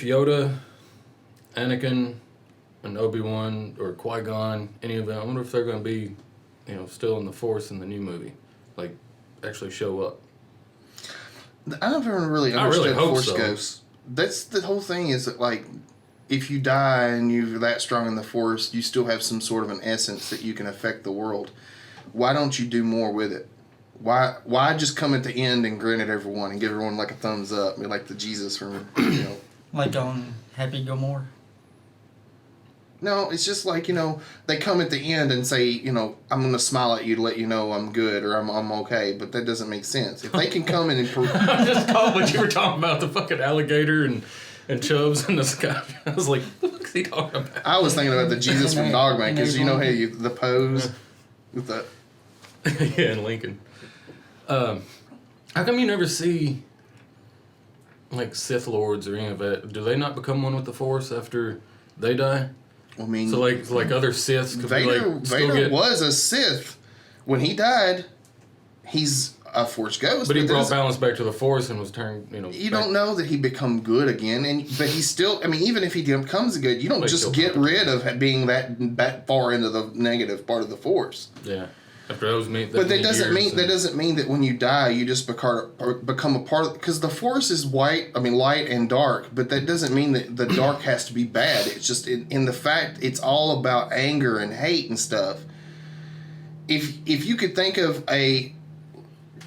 if Yoda, Anakin, and Obi-Wan or Qui-Gon, any of them, I wonder if they're going to be, still in the Force in the new movie, like actually show up. I never really understood Force so. Ghosts. That's the whole thing. Is that like, if you die and you're that strong in the Force, you still have some sort of an essence that you can affect the world. Why don't you do more with it? Why just come at the end and grin at everyone and give everyone like a thumbs up, like the Jesus from like on Happy Gilmore. No, it's just like they come at the end and say I'm going to smile at you to let you know I'm good or I'm okay, but that doesn't make sense. If they can come in and I just caught what you were talking about, the fucking alligator and Chubbs in the sky. I was like, what the fuck is he talking about? I was thinking about the Jesus from Dogman because hey, the pose with the yeah, in Lincoln. How come you never see like Sith Lords or any of that? Do they not become one with the Force after they die? I mean, so like other Siths could Vader was a Sith when he died. He's a Force ghost, but he brought balance back to the Force and was turned. You don't know that he become good again, but he's still. I mean, even if he becomes good, you don't just get rid of being that far into the negative part of the Force. Yeah. After those but that doesn't mean that when you die you just become a part of, because the Force is light and dark, but that doesn't mean that the dark has to be bad. It's just in the fact it's all about anger and hate and stuff. If you could think of a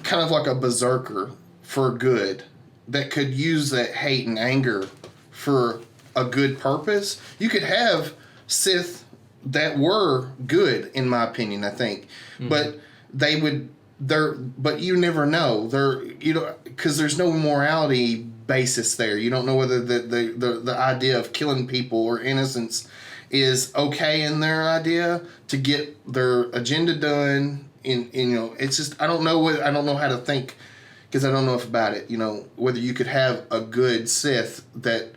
kind of like a berserker for good that could use that hate and anger for a good purpose, you could have Sith that were good, in my opinion, I think. Mm-hmm. But you never know. Because there's no morality basis there. You don't know whether the idea of killing people or innocence is okay in their idea to get their agenda done. It's just I don't know how to think, because I don't know enough about it. Whether you could have a good Sith that.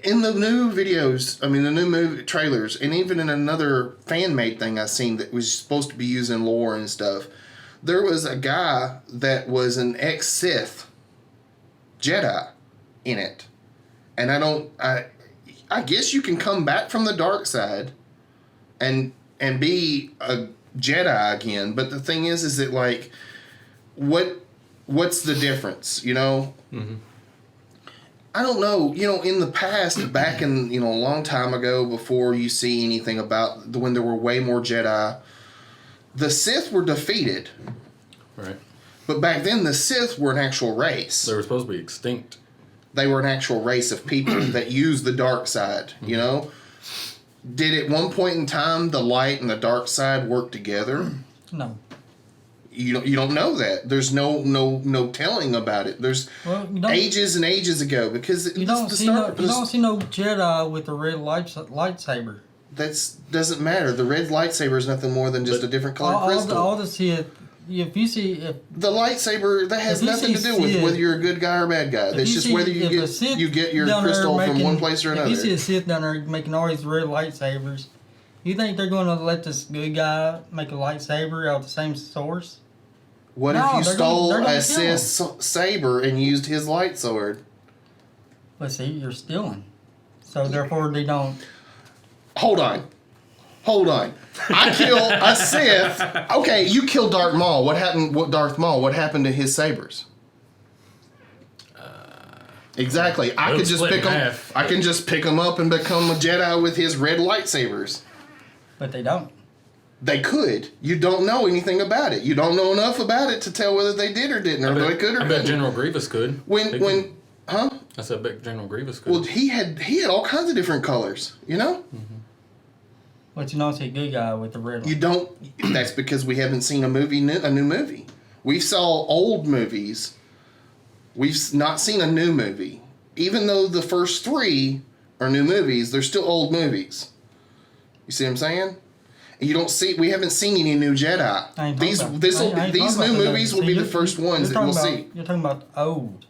In the new videos, the new movie trailers, and even in another fan-made thing I seen that was supposed to be using lore and stuff, there was a guy that was an ex-Sith Jedi in it. And I guess you can come back from the dark side and be a Jedi again, but the thing is that like, what's the difference, Mm-hmm. I don't know. In the past, back in, a long time ago, before you see anything about when there were way more Jedi, the Sith were defeated. Right. But back then, the Sith were an actual race. They were supposed to be extinct. They were an actual race of people that used the dark side, Mm-hmm. Did at one point in time the light and the dark side work together? No. You don't know that. There's no telling about it. There's ages and ages ago, because you don't see no Jedi with a red lightsaber. That doesn't matter. The red lightsaber is nothing more than just a different color crystal. All to see it. If you see the lightsaber, that has nothing to do with whether you're a good guy or a bad guy. That's just whether you get your crystal from one place or another. If you see a Sith down there making all these red lightsabers, you think they're going to let this good guy make a lightsaber out of the same source? What if you stole a Sith saber and used his light sword? But see, you're stealing. So therefore they don't... Hold on. I kill a Sith. Okay, you killed Darth Maul. What happened to his sabers? Exactly. I can just pick them up and become a Jedi with his red lightsabers. But they don't. They could. You don't know anything about it. You don't know enough about it to tell whether they did or didn't, or they could or I bet General Grievous could. Huh? I said I bet General Grievous could. Well, he had all kinds of different colors, Mm-hmm. But you don't see a good guy with the red one. You don't. That's because we haven't seen a new movie. We saw old movies. We've not seen a new movie. Even though the first 3 are new movies, they're still old movies. You see what I'm saying? We haven't seen any new Jedi. These new movies will be the first ones that we'll see. You're talking about old.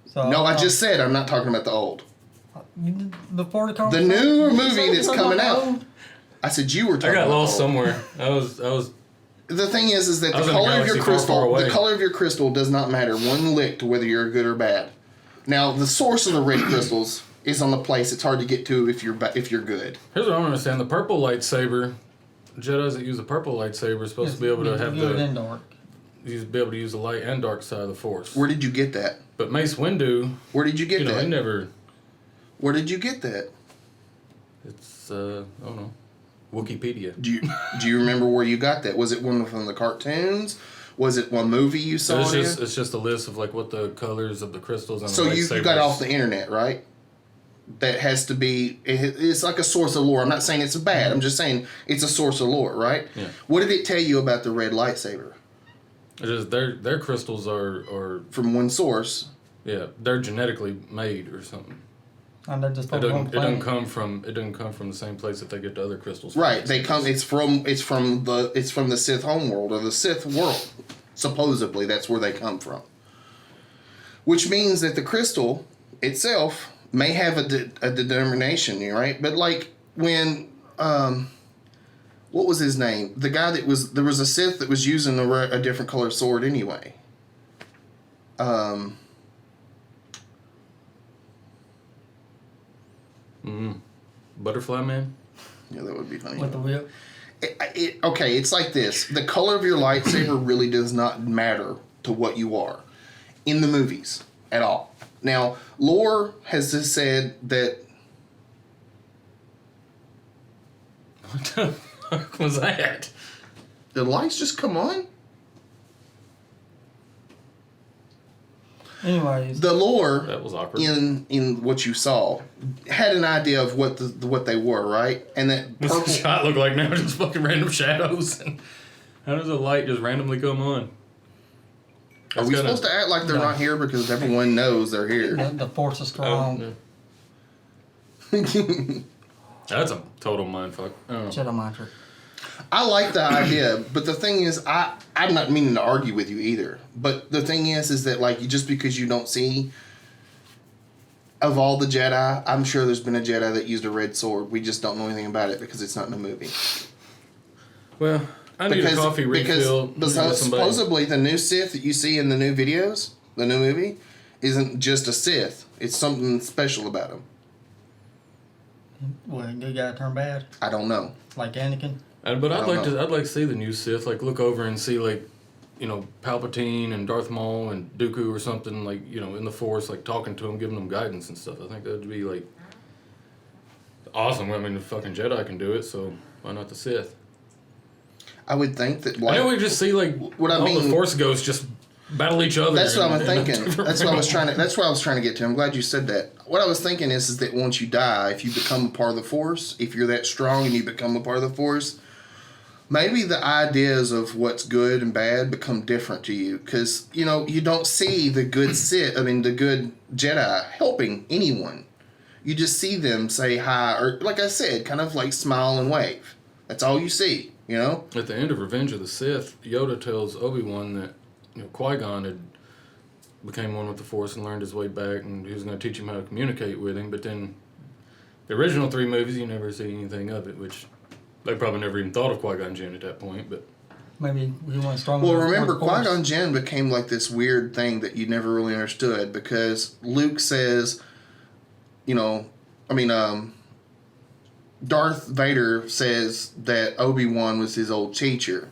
So no, I just said I'm not talking about the old. Before the new movie that's coming out. Old? I said you were talking about I got lost old. somewhere. I was. The thing is that the color of your crystal does not matter one lick to whether you're good or bad. Now, the source of the red crystals is on the place it's hard to get to if you're good. Here's what I don't understand: the purple lightsaber, Jedi's that use the purple lightsaber are supposed to be able to have good and dark. be able to use the light and dark side of the Force. Where did you get that? But Mace Windu, Where did you get that? he never. Where did you get that? It's I don't know, Wikipedia. Do you remember where you got that? Was it one from the cartoons? Was it one movie you saw? It's just a list of like what the colors of the crystals and so the you got it off the internet, right? That has to be. It's like a source of lore. I'm not saying it's bad. I'm just saying it's a source of lore, right? Yeah. What did it tell you about the red lightsaber? It is their crystals are From one source. yeah, they're genetically made or something. And they're just It doesn't come from the same place that they get the other crystals from. Right. They come. It's from the Sith homeworld or the Sith world. Supposedly, that's where they come from. Which means that the crystal itself may have a determination, right? But like when what was his name? The guy there was a Sith that was using a different color sword anyway. Butterfly Man? Yeah, that would be funny. With the whip. Okay, it's like this. The color of your lightsaber really does not matter to what you are in the movies at all. Now, lore has just said that... What the fuck was that? The lights just come on? Anyways. The lore That was awkward. in what you saw had an idea of what they were, right? And that What's purple... the shot look like now? Just fucking random shadows. How does a light just randomly come on? Are we supposed to act like they're not here because everyone knows they're here? The Force is strong. That's a total mindfuck. Jedi mind trick. I like the idea, but the thing is, I'm not meaning to argue with you either. But the thing is that like just because you don't see of all the Jedi, I'm sure there's been a Jedi that used a red sword. We just don't know anything about it because it's not in the movie. Well, I need a coffee refill. Because supposedly the new Sith that you see in the new videos, the new movie, isn't just a Sith. It's something special about him. Well, good guy turn bad. I don't know. Like Anakin. But I'd like to see the new Sith. Like look over and see like, Palpatine and Darth Maul and Dooku or something like in the Force, like talking to him, giving them guidance and stuff. I think that'd be like awesome. I mean, the fucking Jedi can do it, so why not the Sith? I would think that. I know we just see like the Force ghosts just battle each other. That's what I'm thinking. That's what I was trying to. That's what I was trying to get to. I'm glad you said that. What I was thinking is that once you die, if you become a part of the Force, if you're that strong and you become a part of the Force, maybe the ideas of what's good and bad become different to you because you don't see the good the good Jedi helping anyone. You just see them say hi or, like I said, kind of like smile and wave. That's all you see. At the end of Revenge of the Sith, Yoda tells Obi-Wan that Qui-Gon had became one with the Force and learned his way back, and he was going to teach him how to communicate with him. But then, the original 3 movies, you never see anything of it, which they probably never even thought of Qui-Gon Jinn at that point. But maybe he went strong. Well, remember, Qui-Gon Jinn became like this weird thing that you never really understood because Luke says, Darth Vader says that Obi-Wan was his old teacher.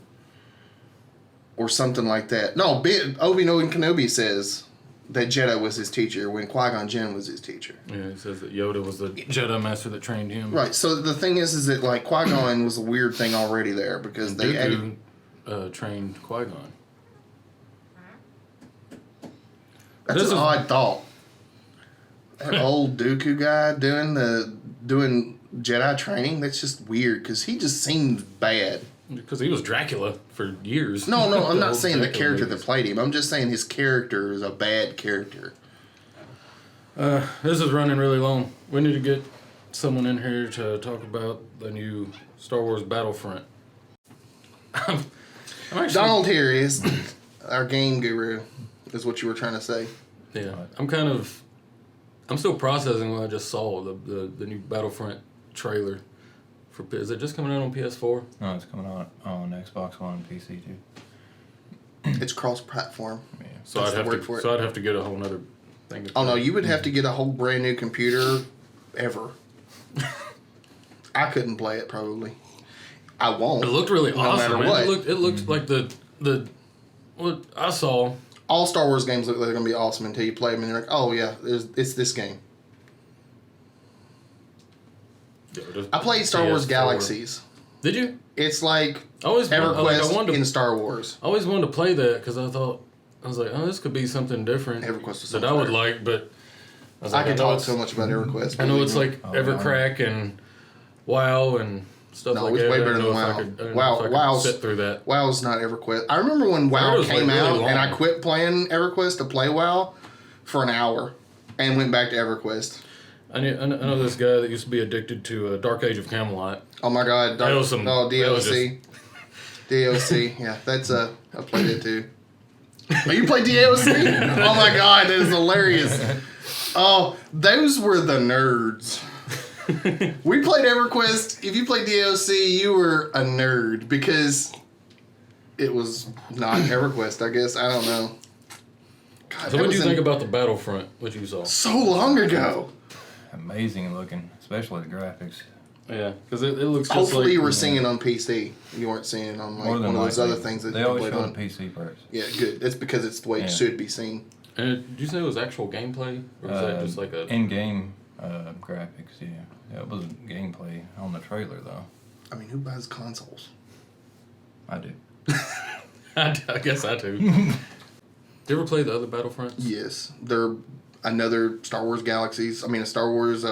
Or something like that. No, Obi-Wan Kenobi says that Jedi was his teacher when Qui-Gon Jinn was his teacher. Yeah, he says that Yoda was the Jedi Master that trained him. Right, so the thing is that like Qui-Gon was a weird thing already there because they Dooku trained Qui-Gon. That's an odd thought. That old Dooku guy doing Jedi training, that's just weird because he just seems bad. Because he was Dracula for years. No, I'm not saying the character that played him. I'm just saying his character is a bad character. This is running really long. We need to get someone in here to talk about the new Star Wars Battlefront. I'm actually, Donald here is our game guru, is what you were trying to say. Yeah, I'm still processing what I just saw, the new Battlefront trailer. Is it just coming out on PS4? No, it's coming out on Xbox One and PC too. It's cross-platform. Yeah. So I'd have to get a whole nother think it's Oh no, you would have to get a whole brand new computer ever. I couldn't play it probably. I won't. It looked really no awesome. matter Man. what. It looked like the what I saw. All Star Wars games look like they're gonna be awesome until you play them and you're like, oh yeah, it's this game. I played Star Wars PS4. Galaxies. Did you? It's like I always EverQuest in Star Wars. I always wanted to play that because I was like, oh, this could be something different EverQuest was that so I would fair. like, but I was I like, can know talk it's- so much about EverQuest. I know it's believe me. like Evercrack and WoW and stuff No, like it's that. way I better don't than know if I WoW. could- I don't know WoW- if I could WoW's- sit through that. WoW's not EverQuest. I remember when it WoW was, like, came really out long. and I quit playing EverQuest to play WoW for an hour and went back to EverQuest. I know this guy that used to be addicted to Dark Age of Camelot. Oh my god. That was some- that was DLC. DLC. Yeah, that's I played it too. Oh, you played DLC? Oh my god, that is hilarious. Oh, those were the nerds. We played EverQuest. If you played DLC, you were a nerd because it was not EverQuest, I guess. I don't know. God, So what do you think about the Battlefront, what you saw? so long ago? Amazing looking, especially the graphics. Yeah, because it looks just Hopefully like... you were seeing it on PC. You weren't seeing it on like More one than of those likely. other things that They you always played show on. the PC first. Yeah, good. That's because it's the way Yeah. it should be seen. And did you say it was actual gameplay? Or was that just like a... In-game graphics, yeah. Yeah, it was gameplay on the trailer, though. I mean, who buys consoles? I do. I guess I do. Did you ever play the other Battlefronts? Yes, they're another Star Wars Galaxies. I mean, a Star Wars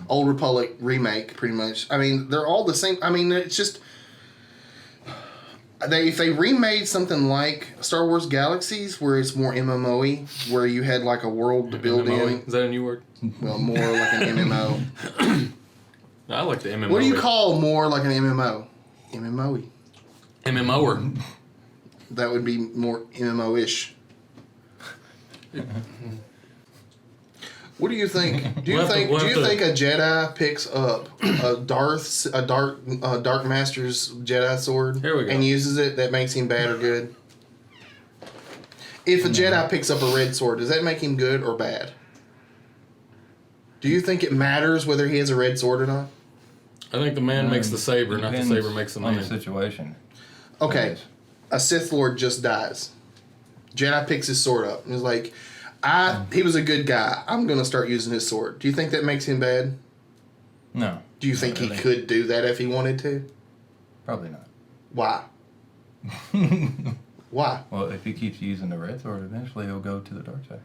Old Republic remake, pretty much. I mean, they're all the same. I mean, it's just if they remade something like Star Wars Galaxies, where it's more MMO-y, where you had like a world to build MMO? in. Is that a new word? Well, more like an MMO. I like the MMO. What do you call more like an MMO? MMO-y. MMOer. That would be more MMO-ish. What do you think? Do you We'll have to- think? Do you think a Jedi picks up a Dark Master's Jedi sword Here we go. and uses it? That makes him bad or good? If a Jedi picks up a red sword, does that make him good or bad? Do you think it matters whether he has a red sword or not? I think the man makes the saber, not the Depends saber makes the on man. the situation. Okay, Yes. a Sith Lord just dies. Jedi picks his sword up and is like, he was a good guy. I'm going to start using his sword. Do you think that makes him bad? No. Do you think Not he really. could do that if he wanted to? Probably not. Why? Why? Well, if he keeps using the red sword, eventually he'll go to the dark side.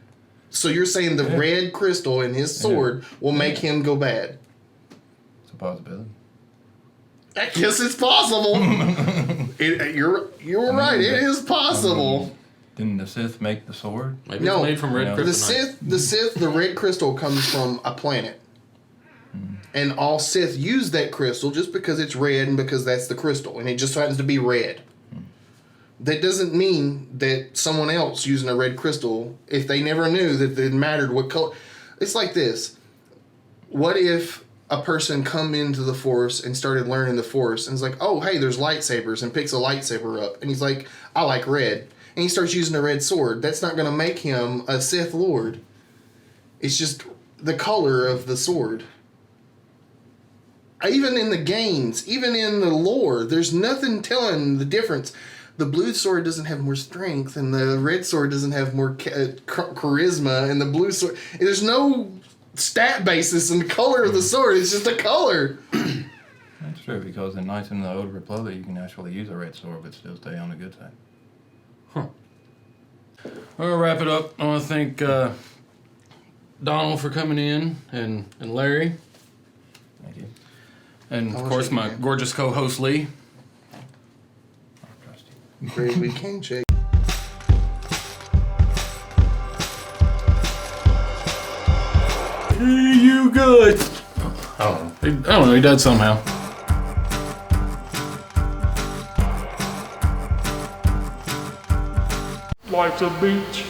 So you're saying the red crystal in his sword will make him go bad? It's a possibility. I guess it's possible. You're right. It is possible. Didn't the Sith make the sword? Maybe No. it's made from red No. kryptonite. The Sith, the red crystal comes from a planet. And all Sith use that crystal just because it's red and because that's the crystal. And it just happens to be red. That doesn't mean that someone else using a red crystal, if they never knew that it mattered what color. It's like this. What if a person come into the Force and started learning the Force and is like, oh, hey, there's lightsabers, and picks a lightsaber up. And he's like, I like red. And he starts using a red sword. That's not going to make him a Sith Lord. It's just the color of the sword. Even in the games, even in the lore, there's nothing telling the difference. The blue sword doesn't have more strength, and the red sword doesn't have more charisma, and the blue sword... There's no stat basis in the color of the sword. It's just a color. That's true, because in Knights in the Old Republic, you can actually use a red sword but still stay on the good side. We'll wrap it up. I want to thank Donald for coming in and Larry. Thank you. And, I of wish course, we my could. gorgeous co-host, Lee. I trust you. Great weekend, Jake. You good? Oh, I don't know. He died somehow. Life's a beach.